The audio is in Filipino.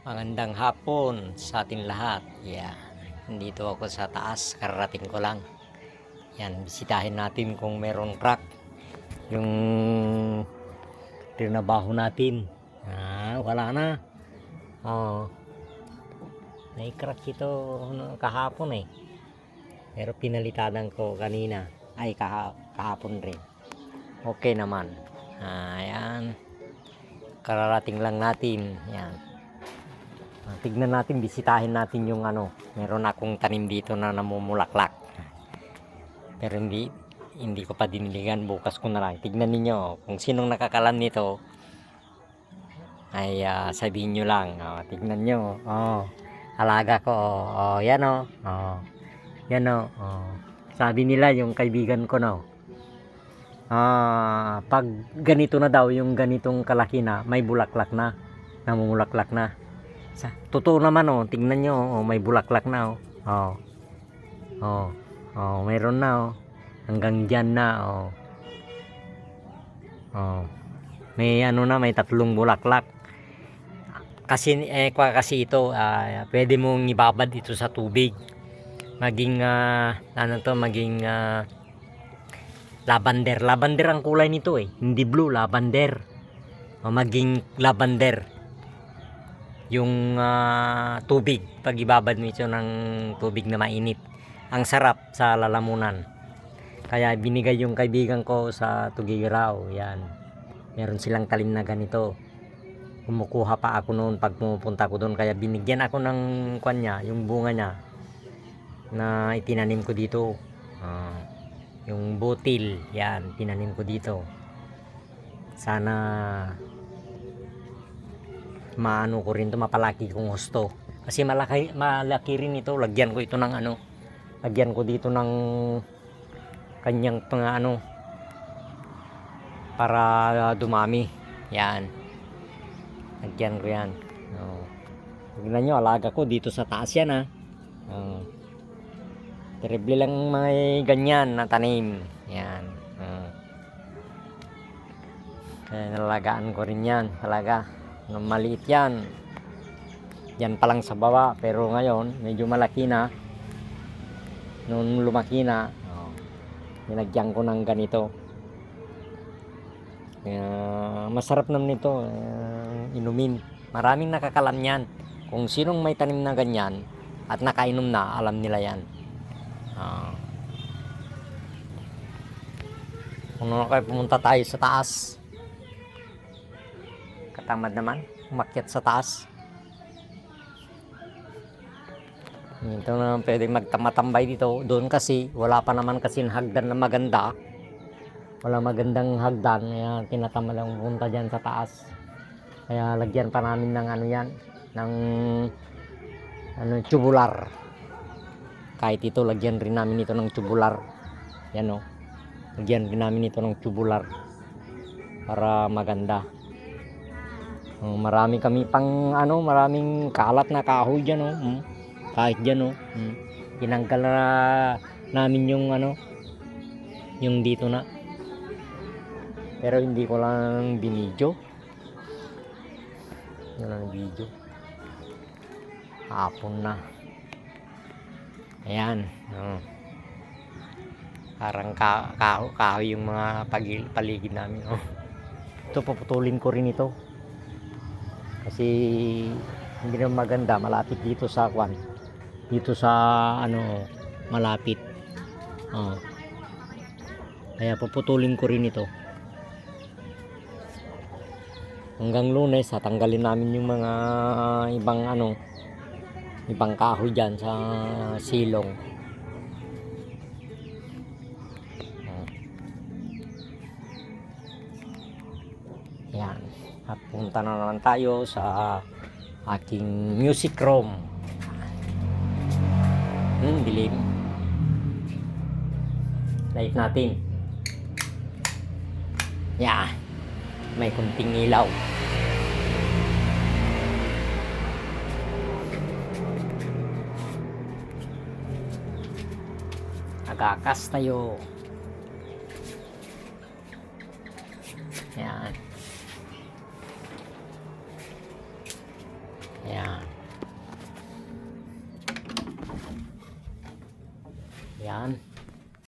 Magandang hapon sa ating lahat. Yan. Nandito ako sa taas, kararating ko lang. Yan, bisitahin natin kung meron crack yung trinabaho natin. Wala na. Oh. May crack ito kahapon eh. Pero pinalitadan ko kanina. Ay, kahapon rin. Okay naman. Ayan. Kararating lang natin. Yan. Tignan natin, bisitahin natin yung meron akong tanim dito na namumulaklak. Pero hindi ko pa diniligan, bukas ko na lang. Tignan niyo kung sinong nakakalam nito. Ay sabihin niyo lang. Tignan niyo. Alaga ko. Yan oh. Yan oh. Sabi nila yung kaibigan ko no. Pag ganito na daw, yung ganitong kalaki na, may bulaklak na. Namumulaklak na. Totoo naman tingnan nyo may bulaklak na mayroon na hanggang dyan na may may 3 bulaklak kasi ito pwede mong ibabad ito sa tubig maging maging lavender ang kulay nito hindi blue, lavender maging lavender yung tubig pag ibabad mo ito ng tubig na mainit, ang sarap sa lalamunan. Kaya binigay yung kaibigan ko sa Tugigaraw. Yan, meron silang talim na ganito, kumukuha pa ako noon pag pumupunta ko doon, kaya binigyan ako ng kanya, yung bunga niya na itinanim ko dito. Yung butil, yan, tinanim ko dito. Sana maano ko rin to, mapalaki kong husto kasi malaki rin ito. Lagyan ko ito ng lagyan ko dito ng kanyang para dumami. Yan, lagyan ko yan. Tignan nyo, alaga ko dito sa taas yan terrible lang may ganyan na tanim. Yan, kaya nalagaan ko rin yan talaga. Maliit yan pa lang sa baba, pero ngayon medyo malaki na. Nung lumaki na nilagyan ko ng ganito. Masarap naman ito inumin. Maraming nakakalam yan. Kung sinong may tanim na ganyan at nakainom na, alam nila yan. Kung kayo pumunta tayo sa taas, katamad naman umakyat sa taas. Ito na pwede magtamatambay dito. Doon kasi wala pa naman kasi hagdan na maganda, wala magandang hagdan, kaya tinatamad lang punta dyan sa taas. Kaya lagyan pa namin ng yan, ng tubular. Kahit ito, lagyan rin namin ito ng tubular. Yan lagyan rin namin ito ng tubular para maganda. Marami kami pang maraming kalat na kahoy dyan kahit dyan tinanggal na namin yung yung dito na, pero hindi ko lang binidyo. Yun ang video, hapon na. Ayan, parang kahoy yung mga paligid namin. Ito, puputulin ko rin ito kasi hindi na maganda malapit dito sa dito sa malapit. Kaya puputulin ko rin ito hanggang Lunes. Tanggalin namin yung mga ibang kahoy dyan sa silong. Yan, at punta na naman tayo sa aking music room. Dilim. Light natin. Yeah, may kunting ilaw. Agakas tayo. Yan. Yan. Yan.